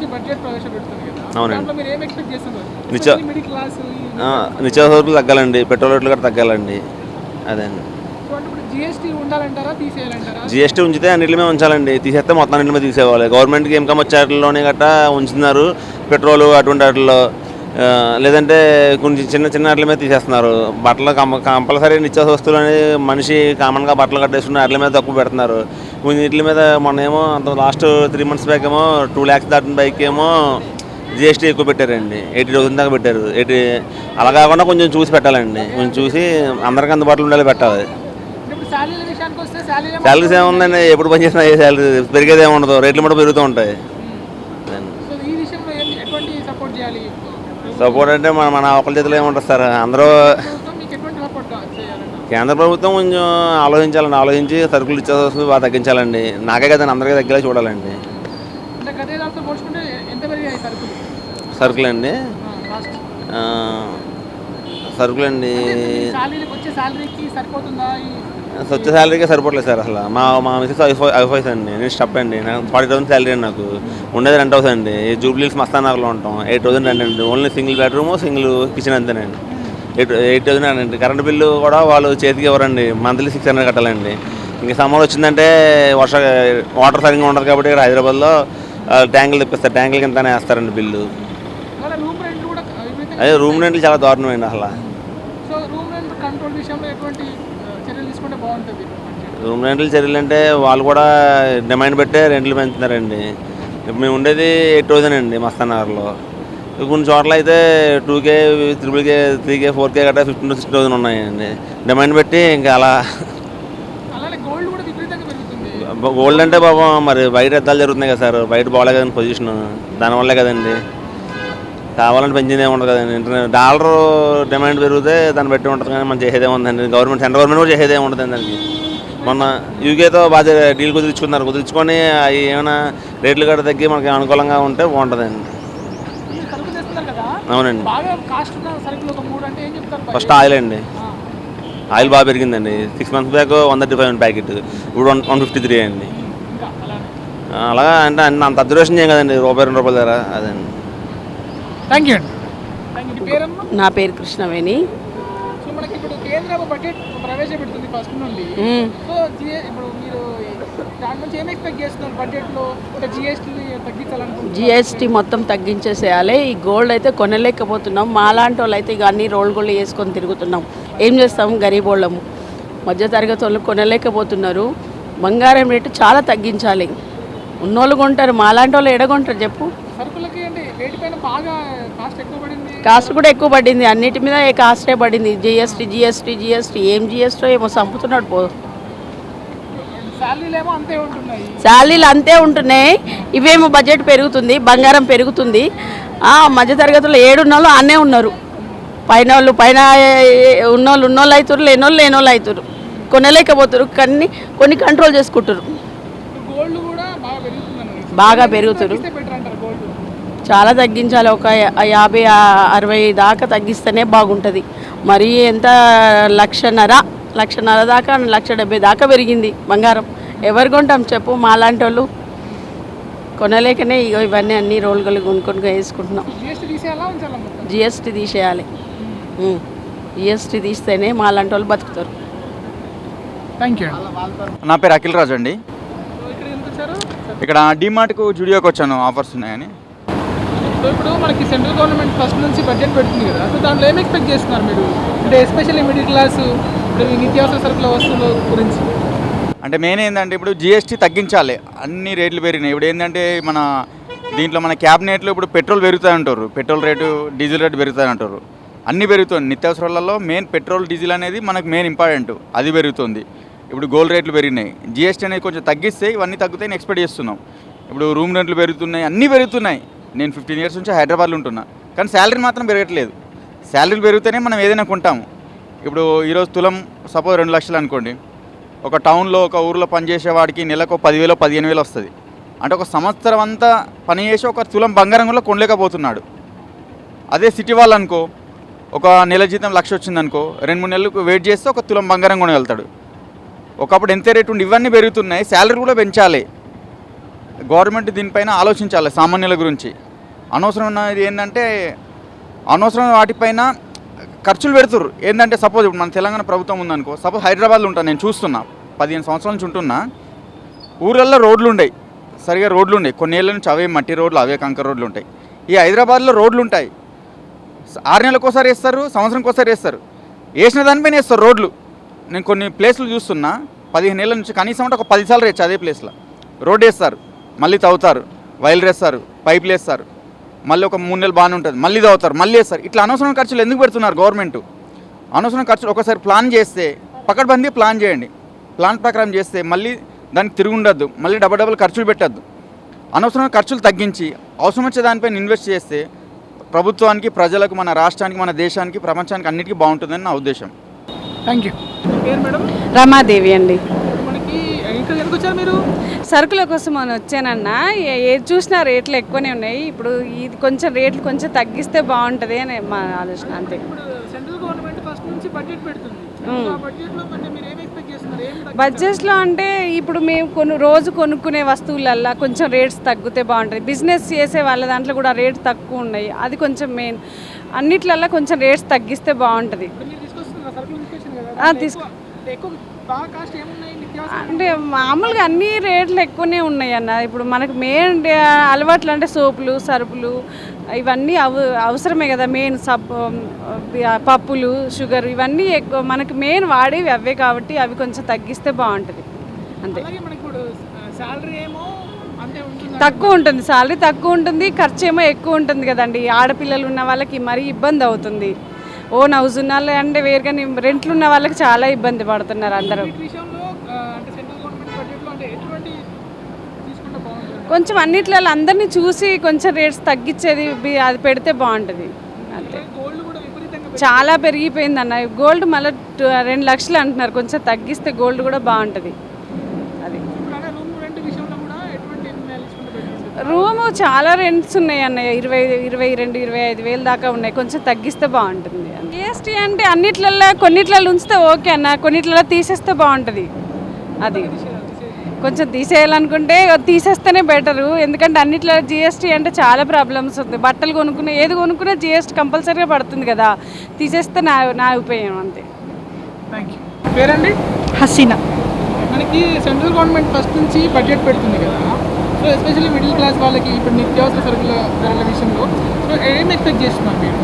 నుంచి బడ్జెట్ ప్రవేశపెడుతుంది కదా. అవునండి. దాంట్లో మీరు ఏం ఎక్స్‌పెక్ట్ చేస్తున్నారు? నిత్య మిడిల్ క్లాస్ నిత్యావసర సరుకులు తగ్గాలండి, పెట్రోల్ రేట్లు కూడా తగ్గాలండి. అదే అండి. సో అంటే ఇప్పుడు జీఎస్టీ ఉండాలంటారా, తీసేయాలంటారా? జిఎస్టీ ఉంచితే అన్నింటి మీద ఉంచాలండి, తీసేస్తే మొత్తం అన్నింటి మీద తీసేవాలి. గవర్నమెంట్కి ఇన్కమ్ వచ్చేట్లోనే గట్టా ఉంచుతున్నారు, పెట్రోలు అటువంటి వాటిల్లో. లేదంటే కొంచెం చిన్న చిన్న వాటి మీద తీసేస్తున్నారు. బట్టలు కంపల్సరీ నిత్యావసర వస్తువులు అనేది మనిషి కామన్గా బట్టలు కట్టేసుకుని వాటి మీద తక్కువ పెడుతున్నారు. కొన్ని వీటి మీద మొన్నేమో అంత లాస్ట్ 3 months బ్యాక్ ఏమో 2 lakhs దాటిన బైక్ ఏమో జిఎస్టీ ఎక్కువ పెట్టారండి, 80,000 దాకా పెట్టారు. అలా కాకుండా కొంచెం చూసి పెట్టాలండి, కొంచెం చూసి అందరికీ అందుబాటులో ఉండేలా పెట్టాలి. ఇప్పుడు శాలరీల విషయానికి వస్తే శాలరీస్ ఏముందండి, ఎప్పుడు పని చేసినా ఏ శాలరీ పెరిగేది ఏమి ఉండదు, రేట్లు కూడా పెరుగుతూ ఉంటాయి. సో ఈ విషయంలో ఎటువంటి సపోర్ట్ చేయాలి? సపోర్ట్ అంటే మన ఒకరి చేతిలో ఏముంటుంది సార్, అందరూ ప్రభుత్వం మీకు ఎటువంటి సపోర్ట్ చేయాలంట? కేంద్ర ప్రభుత్వం కొంచెం ఆలోచించాలండి, ఆలోచించి సరుకులు ఇచ్చేసి బాగా తగ్గించాలండి. నాకే కదండి, అందరికీ తగ్గేలా చూడాలండి. అంటే గత ఏడాదితో పోల్చుకుంటే ఎంత పెరిగాయి సరుకులండి? కాస్ట్ సరుకులండి శాలరీకి వచ్చే శాలరీకి సరిపోతుందా? వచ్చే శాలరీకే సరిపోవట్లేదు సార్ అసలు. మా మిసెస్ హౌస్ అండి, నేను స్టప్ అండి. నాకు 40,000 శాలరీ అండి, నాకు ఉండేది రెంట్ హౌస్ అండి. జూబ్లీస్ మస్తానగర్లో ఉంటాం. 8,000 రెంట్ అండి, only single bedroom single kitchen అంతేనండి. 8,000 అండి. కరెంట్ బిల్లు కూడా వాళ్ళు చేతికి ఇవ్వరండి, మంత్లీ 600 కట్టాలండి. ఇంకా సమ్మర్ వచ్చిందంటే వాటర్ సరిగ్గా ఉండదు కాబట్టి ఇక్కడ హైదరాబాద్లో ట్యాంకులు తెప్పిస్తారు, ట్యాంకుల కిందనే వేస్తారండి బిల్లు. రూమ్ రెంట్ కూడా అదే రూమ్ రెంట్లు చాలా దారుణమండి అసలు. సో రూమ్ రెంట్ కంట్రోల్ విషయంలో ఎటువంటి చర్యలు తీసుకుంటే బాగుంటుంది? రూమ్ రెంట్లు చర్యలు అంటే వాళ్ళు కూడా డిమాండ్ పెట్టే రెంట్లు పెంచుతున్నారండి. ఇప్పుడు మేము ఉండేది 8,000 అండి మస్తానగర్లో. కొన్ని చోట్ల అయితే 2K, 3K, 3K, 4K గట్రా 15,000 to 16,000 ఉన్నాయండి. డిమాండ్ పెట్టి ఇంకా అలా. అలానే గోల్డ్ కూడా విపరీతంగా పెరుగుతుంది. గోల్డ్ అంటే పాపం మరి బయట యుద్ధాలు జరుగుతున్నాయి కదా సార్, బయట బాగాలే కదండి పొజిషన్, దానివల్లే కదండి. కావాలని పెంచింది ఏమి ఉండదు కదండి. డాలర్ డిమాండ్ పెరిగితే దాన్ని బట్టి ఉంటుంది, కానీ మనం చేసేదే ఉందండి. సెంట్రల్ గవర్నమెంట్ కూడా చేసేదే ఉండదండి దానికి. మొన్న యూకేతో బాగా డీల్ కుదిరించుకొని అవి ఏమైనా రేట్లు కూడా తగ్గి మనకి అనుకూలంగా ఉంటే బాగుంటుందండి. అవునండి. ఫస్ట్ ఆయిల్ అండి, ఆయిల్ బాగా పెరిగిందండి. 6 months బ్యాక్ 135 ప్యాకెట్, ఇప్పుడు 153 అండి. అలాగా అంటే అంత అబ్జర్వేషన్ చేయం కదండి, ₹1-2 ధర అదండి. థ్యాంక్ యూ అండి. నా పేరు కృష్ణవేణి. సో మనకి ఇప్పుడు కేంద్ర బడ్జెట్ ప్రవేశపెడుతుంది ఫస్ట్ నుండి. సో ఇప్పుడు మీరు దాని నుంచి ఏం ఎక్స్పెక్ట్ చేస్తున్నారు? బడ్జెట్లో జిఎస్టీ తగ్గించాలనుకుంటున్నారు? జిఎస్టీ మొత్తం తగ్గించేసేయాలి. ఈ గోల్డ్ అయితే కొనలేకపోతున్నాం. మాలాంటి వాళ్ళు అయితే ఇక అన్ని రోల్ గోల్డ్ వేసుకొని తిరుగుతున్నాం. ఏం చేస్తాం, గరీబ్ వాళ్ళము, మధ్యతరగతి వాళ్ళు కొనలేకపోతున్నారు. బంగారం రేటు చాలా తగ్గించాలి. ఉన్నోళ్ళు కొంటారు, మాలాంటి వాళ్ళు ఎడగొంటారు చెప్పు. సరుకులకి అంటే రేటు పైన బాగా కాస్ట్ ఎక్కువ పడింది. కాస్ట్ కూడా ఎక్కువ పడింది, అన్నిటి మీద కాస్టే పడింది. జిఎస్టీ ఏం జిఎస్టీ ఏమో చంపుతున్నాడు పో. శాలరీలు అంతే ఉంటున్నాయి, ఇవేమో బడ్జెట్ పెరుగుతుంది, బంగారం పెరుగుతుంది. మధ్యతరగతులు ఏడున్నోళ్ళు అన్నే ఉన్నారు. పైన ఉన్నోళ్ళు అవుతారు, లేనోళ్ళు అవుతారు. కొనలేకపోతారు, కొన్ని కంట్రోల్ చేసుకుంటారు. బాగా పెరుగుతారు. చాలా తగ్గించాలి, ఒక 50-60 దాకా తగ్గిస్తేనే బాగుంటుంది. మరి ఎంత 1,50,000 దాకా 1,70,000 దాకా పెరిగింది బంగారం. ఎవరు కొంటాం చెప్పు, మాలాంటి వాళ్ళు కొనలేకనే ఇవన్నీ అన్ని రోల్గలు కొనుక్కొని వేసుకుంటున్నాం. జిఎస్టీ తీసేయాలి, జిఎస్టీ తీస్తేనే మాలాంటి వాళ్ళు బతుకుతారు. Thank you. నా పేరు అఖిల్ రాజు అండి. ఇక్కడ డిమార్ట్కు జుడియోకి వచ్చాను, ఆఫర్స్ ఉన్నాయని. సో ఇప్పుడు మనకి సెంట్రల్ గవర్నమెంట్ ఫస్ట్ నుంచి బడ్జెట్ పెడుతుంది కదా, సో దాంట్లో ఏం ఎక్స్పెక్ట్ చేస్తున్నారు మీరు? అంటే ఎస్పెషల్లీ మిడిల్ క్లాస్, ఇప్పుడు నిత్యావసర సరుకుల వస్తువుల గురించి. అంటే మెయిన్ ఏంటంటే ఇప్పుడు జిఎస్టీ తగ్గించాలి, అన్ని రేట్లు పెరిగినాయి. ఇప్పుడు ఏంటంటే దీంట్లో మన క్యాబినెట్లో ఇప్పుడు పెట్రోల్ పెరుగుతాయి అంటారు, పెట్రోల్ రేటు డీజిల్ రేటు పెరుగుతాయి అంటారు. అన్నీ పెరుగుతుంది. నిత్యావసరాలలో మెయిన్ పెట్రోల్ డీజిల్ అనేది మనకు మెయిన్ ఇంపార్టెంట్, అది పెరుగుతుంది. ఇప్పుడు గోల్డ్ రేట్లు పెరిగినాయి, జిఎస్టీ అనేది కొంచెం తగ్గిస్తే ఇవన్నీ తగ్గుతాయని ఎక్స్పెక్ట్ చేస్తున్నాం. ఇప్పుడు రూమ్ రెంట్లు పెరుగుతున్నాయి, అన్నీ పెరుగుతున్నాయి. నేను 15 years నుంచి హైదరాబాద్లో ఉంటున్నా, కానీ శాలరీ మాత్రం పెరగట్లేదు. శాలరీలు పెరిగితేనే మనం ఏదైనా కొంటాము. ఇప్పుడు ఈరోజు తులం సపోజ్ 2 లక్షలు అనుకోండి, ఒక టౌన్లో ఒక ఊర్లో పనిచేసే వాడికి నెలకు 10,000 15,000 వస్తుంది. అంటే ఒక సంవత్సరం అంతా పని చేసి ఒక తులం బంగారం కూడా కొనలేకపోతున్నాడు. అదే సిటీ వాళ్ళు అనుకో, ఒక నెల జీతం 1,00,000 వచ్చిందనుకో, 2-3 నెలలకు వెయిట్ చేస్తే ఒక తులం బంగారం కొనగలుగుతాడు. ఒకప్పుడు ఎంత రేటు ఉండి ఇవన్నీ పెరుగుతున్నాయి, శాలరీ కూడా పెంచాలి. గవర్నమెంట్ దీనిపైన ఆలోచించాలి సామాన్యుల గురించి. అనవసరమైనది ఏంటంటే అనవసరమైన వాటిపైన ఖర్చులు పెడుతుర్రు. ఏంటంటే సపోజ్ ఇప్పుడు మన తెలంగాణ ప్రభుత్వం ఉందనుకో, సపోజ్ హైదరాబాద్లో ఉంటాను, నేను చూస్తున్నా 15 సంవత్సరాల నుంచి ఉంటున్నా. ఊళ్ళల్లో రోడ్లు ఉండయి, సరిగా రోడ్లు ఉండయి, కొన్ని ఏళ్ళ నుంచి అవే మట్టి రోడ్లు, అవే కంకర రోడ్లు ఉంటాయి. ఈ హైదరాబాద్లో రోడ్లు ఉంటాయి, 6 నెలలకోసారి వేస్తారు, సంవత్సరంకోసారి వేస్తారు, వేసిన దానిపైన వేస్తారు రోడ్లు. నేను కొన్ని ప్లేస్లు చూస్తున్నా 15 ఏళ్ళ నుంచి కనీసం అంటే ఒక 10 సార్లు వేయచ్చు అదే ప్లేస్లో. రోడ్డు వేస్తారు, మళ్ళీ తవ్వుతారు, వైర్లు వేస్తారు, పైపులు వేస్తారు, మళ్ళీ ఒక 3 నెలలు బాగానే ఉంటుంది, మళ్ళీ తవ్వుతారు, మళ్ళీ వేస్తారు. ఇట్లా అనవసరమైన ఖర్చులు ఎందుకు పెడుతున్నారు గవర్నమెంట్? అనవసరమైన ఖర్చులు ఒకసారి ప్లాన్ చేస్తే పకడ్బందీ ప్లాన్ చేయండి. ప్లాన్ ప్రకారం చేస్తే మళ్ళీ దానికి తిరుగుండద్దు, మళ్ళీ డబల్ ఖర్చులు పెట్టద్దు. అనవసరమైన ఖర్చులు తగ్గించి అవసరం వచ్చే దానిపైన ఇన్వెస్ట్ చేస్తే ప్రభుత్వానికి, ప్రజలకు, మన రాష్ట్రానికి, మన దేశానికి, ప్రపంచానికి అన్నిటికీ బాగుంటుందని నా ఉద్దేశం. Thank you. పేరు మేడం? రమాదేవి అండి. మనకి ఇక్కడ ఎందుకు వచ్చారు మీరు? సరుకుల కోసం అని వచ్చానన్నా. ఏది చూసినా రేట్లు ఎక్కువనే ఉన్నాయి. ఇప్పుడు ఇది కొంచెం రేట్లు కొంచెం తగ్గిస్తే బాగుంటుంది అని మా ఆలోచన, అంతే. ఇప్పుడు సెంట్రల్ గవర్నమెంట్ ఫస్ట్ నుంచి బడ్జెట్ పెడుతుంది. ఆ బడ్జెట్లో అంటే మీరు ఏం ఎక్స్పెక్ట్ చేస్తున్నారు? బడ్జెట్లో అంటే ఇప్పుడు మేము రోజు కొనుక్కునే వస్తువులల్లో కొంచెం రేట్స్ తగ్గితే బాగుంటుంది. బిజినెస్ చేసే వాళ్ళ దాంట్లో కూడా రేట్ తక్కువ ఉన్నాయి, అది కొంచెం మెయిన్. అన్నిట్లల్లో కొంచెం రేట్స్ తగ్గిస్తే బాగుంటుంది. అంటే మామూలుగా అన్ని రేట్లు ఎక్కువనే ఉన్నాయి అన్న. ఇప్పుడు మనకు మెయిన్ అలవాట్లు అంటే సోపులు, సరుపులు ఇవన్నీ అవసరమే కదా. మెయిన్ పప్పులు, షుగర్ ఇవన్నీ ఎక్కువ మనకు మెయిన్ వాడేవి అవే కాబట్టి అవి కొంచెం తగ్గిస్తే బాగుంటుంది, అంతే. తక్కువ ఉంటుంది, శాలరీ తక్కువ ఉంటుంది, ఖర్చు ఏమో ఎక్కువ ఉంటుంది కదండి. ఆడపిల్లలు ఉన్న వాళ్ళకి మరీ ఇబ్బంది అవుతుంది. ఓన్ హౌస్ ఉన్న వాళ్ళు అంటే వేరుగా రెంట్లు ఉన్న వాళ్ళకి చాలా ఇబ్బంది పడుతున్నారు అందరూ. కొంచెం అన్నిట్లలో అందరినీ చూసి కొంచెం రేట్స్ తగ్గించేది అది పెడితే బాగుంటుంది, అంతే. చాలా పెరిగిపోయింది అన్న గోల్డ్. మళ్ళీ 2 లక్షలు అంటున్నారు, కొంచెం తగ్గిస్తే గోల్డ్ కూడా బాగుంటుంది. అది రూము చాలా రెంట్స్ ఉన్నాయి అన్నయ్య, 22-25 వేలు దాకా ఉన్నాయి. కొంచెం తగ్గిస్తే బాగుంటుంది. జిఎస్టీ అంటే అన్నిట్లలో కొన్నిట్లలో ఉంచితే ఓకే అన్న, కొన్నిట్లలో తీసేస్తే బాగుంటుంది. అది కొంచెం తీసేయాలనుకుంటే తీసేస్తేనే బెటరు. ఎందుకంటే అన్నిట్లో జిఎస్టీ అంటే చాలా ప్రాబ్లమ్స్ ఉంది. బట్టలు కొనుక్కునే ఏది కొనుక్కున్నా జిఎస్టీ కంపల్సరీగా పడుతుంది కదా. తీసేస్తే నా ఉపయోగం, అంతే. Thank you. పేరండి? హసీనా. మనకి సెంట్రల్ గవర్నమెంట్ ఫస్ట్ నుంచి బడ్జెట్ పెడుతుంది కదా. సో ఎస్పెషల్లీ మిడిల్ క్లాస్ వాళ్ళకి ఇప్పుడు నిత్యావసర సరుకుల ధరల విషయంలో సో ఏం ఎక్స్పెక్ట్ చేస్తున్నారు మీరు?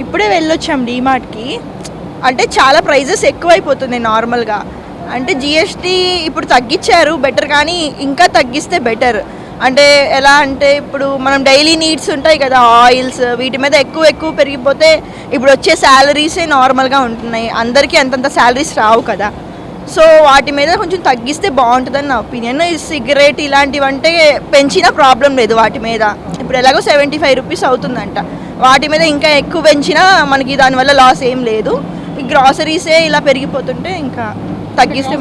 ఇప్పుడే వెళ్ళొచ్చాం డీమార్ట్కి. అంటే చాలా ప్రైజెస్ ఎక్కువైపోతుంది నార్మల్గా. అంటే జిఎస్టీ ఇప్పుడు తగ్గించారు బెటర్, కానీ ఇంకా తగ్గిస్తే బెటర్. అంటే ఎలా అంటే ఇప్పుడు మనం డైలీ నీడ్స్ ఉంటాయి కదా, ఆయిల్స్, వీటి మీద ఎక్కువ పెరిగిపోతే ఇప్పుడు వచ్చే శాలరీసే నార్మల్గా ఉంటున్నాయి. అందరికీ అంతంత శాలరీస్ రావు కదా. సో వాటి మీద కొంచెం తగ్గిస్తే బాగుంటుందని నా ఒపీనియన్. సిగరెట్ ఇలాంటివంటే పెంచినా ప్రాబ్లం లేదు వాటి మీద. ఇప్పుడు ఎలాగో 75 రూపీస్ అవుతుందంట, వాటి మీద ఇంకా ఎక్కువ పెంచినా మనకి దానివల్ల లాస్ ఏం లేదు. ఈ గ్రాసరీసే ఇలా పెరిగిపోతుంటే ఇంకా తగ్గిస్తే.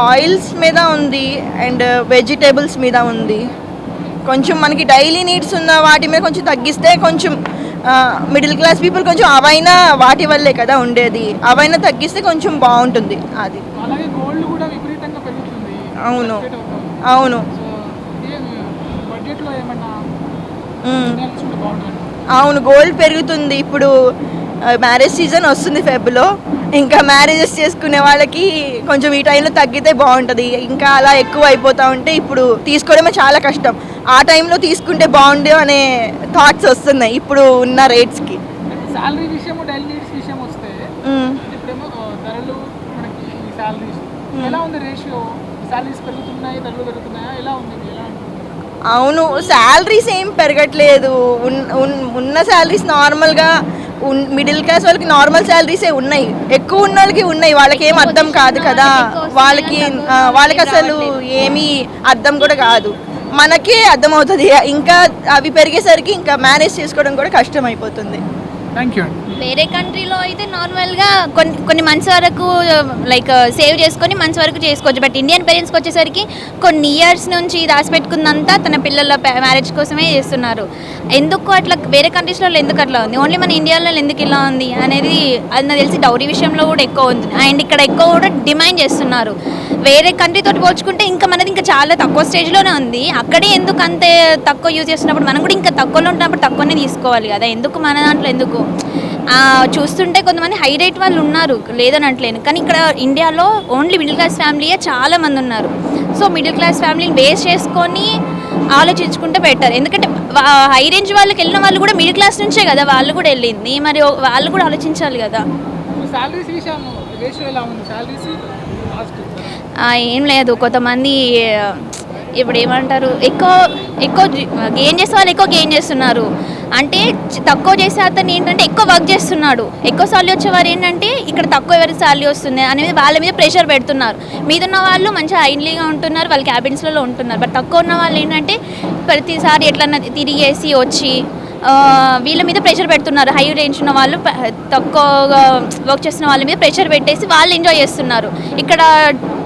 ఆయిల్స్ మీద ఉంది అండ్ వెజిటేబుల్స్ మీద ఉంది. కొంచెం మనకి డైలీ నీడ్స్ ఉన్న వాటి మీద కొంచెం తగ్గిస్తే కొంచెం మిడిల్ క్లాస్ పీపుల్ కొంచెం అవైనా వాటి వల్లే కదా ఉండేది, అవైనా తగ్గిస్తే కొంచెం బాగుంటుంది. అది అవును అవును అవును గోల్డ్ పెరుగుతుంది. ఇప్పుడు మ్యారేజ్ సీజన్ వస్తుంది ఫెబ్లో, ఇంకా మ్యారేజెస్ చేసుకునే వాళ్ళకి కొంచెం ఈ టైంలో తగ్గితే బాగుంటుంది. ఇంకా అలా ఎక్కువ అయిపోతూ ఉంటే ఇప్పుడు తీసుకోవడమే చాలా కష్టం. ఆ టైంలో తీసుకుంటే బాగుండే అనే థాట్స్ వస్తున్నాయి ఇప్పుడు ఉన్న రేట్స్కి. సాలరీ విషయం, డైలీ నీడ్స్ విషయం వస్తే ఇప్పుడేమో ధరలు మనకి సాలరీస్ ఎలా ఉంది రేషియో? సాలరీస్ పెరుగుతున్నాయి, ధరలు పెరుగుతున్నాయా, ఎలా ఉంది? అవును, శాలరీస్ ఏం పెరగట్లేదు. ఉన్న శాలరీస్ నార్మల్గా మిడిల్ క్లాస్ వాళ్ళకి నార్మల్ శాలరీసే ఉన్నాయి. ఎక్కువ ఉన్న వాళ్ళకి ఉన్నాయి, వాళ్ళకి ఏం అర్థం కాదు కదా. వాళ్ళకి అసలు ఏమీ అర్థం కూడా కాదు. మనకే అర్థమవుతుంది. ఇంకా అవి పెరిగేసరికి ఇంకా మేనేజ్ చేసుకోవడం కూడా కష్టం అయిపోతుంది. థ్యాంక్ యూ అండి. వేరే కంట్రీలో అయితే నార్మల్గా కొన్ని మంత్స్ వరకు లైక్ సేవ్ చేసుకొని మంత్స్ వరకు చేసుకోవచ్చు. బట్ ఇండియన్ పేరెంట్స్కి వచ్చేసరికి కొన్ని ఇయర్స్ నుంచి దాచిపెట్టుకుందంతా తన పిల్లల మ్యారేజ్ కోసమే చేస్తున్నారు. ఎందుకు అట్లా వేరే కంట్రీస్లో ఎందుకు అట్లా ఉంది, ఓన్లీ మన ఇండియాలో ఎందుకు ఇలా ఉంది అనేది అది నాకు తెలిసి డౌరీ విషయంలో కూడా ఎక్కువ ఉంది. అండ్ ఇక్కడ ఎక్కువ కూడా డిమాండ్ చేస్తున్నారు. వేరే కంట్రీతో పోల్చుకుంటే ఇంకా మనది ఇంకా చాలా తక్కువ స్టేజ్లోనే ఉంది. అక్కడే ఎందుకు అంతే తక్కువ యూజ్ చేస్తున్నప్పుడు మనం కూడా ఇంకా తక్కువలో ఉంటున్నప్పుడు తక్కువనే తీసుకోవాలి కదా. ఎందుకు మన దాంట్లో ఎందుకు చూస్తుంటే కొంతమంది హై రేట్ వాళ్ళు ఉన్నారు, లేదని అంటలేను. కానీ ఇక్కడ ఇండియాలో ఓన్లీ మిడిల్ క్లాస్ ఫ్యామిలీయే చాలా మంది ఉన్నారు. సో మిడిల్ క్లాస్ ఫ్యామిలీని బేస్ చేసుకొని ఆలోచించుకుంటే బెటర్. ఎందుకంటే హై రేంజ్ వాళ్ళకి వెళ్ళిన వాళ్ళు కూడా మిడిల్ క్లాస్ నుంచే కదా వాళ్ళు కూడా వెళ్ళింది. మరి వాళ్ళు కూడా ఆలోచించాలి కదా. శాలరీస్ విషయం రేషియో ఎలా ఉంది? శాలరీస్ ఏం లేదు, కొంతమంది ఇప్పుడు ఏమంటారు ఎక్కువ గెయిన్ చేసే వాళ్ళు ఎక్కువ గెయిన్ చేస్తున్నారు. అంటే తక్కువ చేసే అతను ఏంటంటే ఎక్కువ వర్క్ చేస్తున్నాడు. ఎక్కువ సాలరీ వచ్చేవారు ఏంటంటే ఇక్కడ తక్కువ ఎవరికి సాలరీ వస్తుంది అనేది వాళ్ళ మీద ప్రెషర్ పెడుతున్నారు. మీద ఉన్న వాళ్ళు మంచిగా హైలీగా ఉంటున్నారు, వాళ్ళ క్యాబిన్స్లలో ఉంటున్నారు. బట్ తక్కువ ఉన్న వాళ్ళు ఏంటంటే ప్రతిసారి ఎట్లన్నా తిరిగేసి వచ్చి వీళ్ళ మీద ప్రెషర్ పెడుతున్నారు. హై రేంజ్ ఉన్న వాళ్ళు తక్కువగా వర్క్ చేస్తున్న వాళ్ళ మీద ప్రెషర్ పెట్టేసి వాళ్ళు ఎంజాయ్ చేస్తున్నారు. ఇక్కడ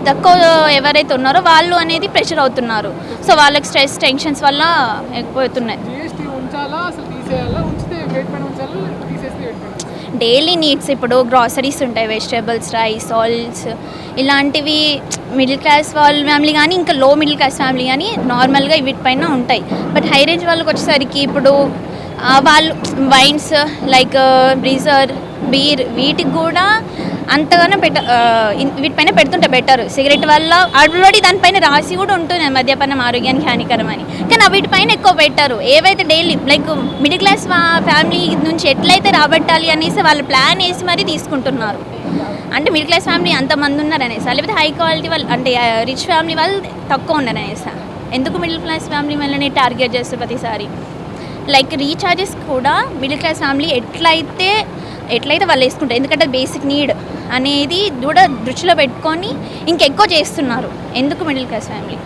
తక్కువ ఎవరైతే ఉన్నారో వాళ్ళు అనేది ప్రెషర్ అవుతున్నారు. సో వాళ్ళకి స్ట్రెస్ టెన్షన్స్ వల్ల ఎక్కువవుతున్నాయి. డైలీ నీడ్స్ ఇప్పుడు గ్రాసరీస్ ఉంటాయి, వెజిటేబుల్స్, రైస్, ఆయిల్స్, ఇలాంటివి మిడిల్ క్లాస్ వాళ్ళ ఫ్యామిలీ కానీ ఇంకా లో మిడిల్ క్లాస్ ఫ్యామిలీ కానీ నార్మల్గా వీటిపైన ఉంటాయి. బట్ హై రేంజ్ వాళ్ళకి వచ్చేసరికి ఇప్పుడు వాళ్ళు వైన్స్ లైక్ బ్రీజర్, బీర్ వీటికి కూడా అంతగానో వీటిపైన పెడుతుంటే బెటర్. సిగరెట్ వల్ల ఆల్రెడీ దానిపైన రాసి కూడా ఉంటుంది మద్యపానం ఆరోగ్యానికి హానికరం అని. కానీ వీటిపైన ఎక్కువ పెట్టారు. ఏవైతే daily like middle class family నుంచి ఎట్లయితే రాబట్టాలి అనేసి వాళ్ళు ప్లాన్ వేసి మరీ తీసుకుంటున్నారు. అంటే మిడిల్ క్లాస్ ఫ్యామిలీ అంతమంది ఉన్నారనేసి, లేకపోతే హై క్వాలిటీ వాళ్ళు అంటే రిచ్ ఫ్యామిలీ వాళ్ళు తక్కువ ఉన్నారనేసి. ఎందుకు మిడిల్ క్లాస్ ఫ్యామిలీ వాళ్ళని టార్గెట్ చేస్తారు ప్రతిసారి? లైక్ రీఛార్జెస్ కూడా మిడిల్ క్లాస్ ఫ్యామిలీ ఎట్లయితే వాళ్ళు వేసుకుంటారు. ఎందుకంటే బేసిక్ నీడ్ అనేది కూడా దృష్టిలో పెట్టుకొని ఇంకెక్కువ చేస్తున్నారు. ఎందుకు మిడిల్ క్లాస్ ఫ్యామిలీ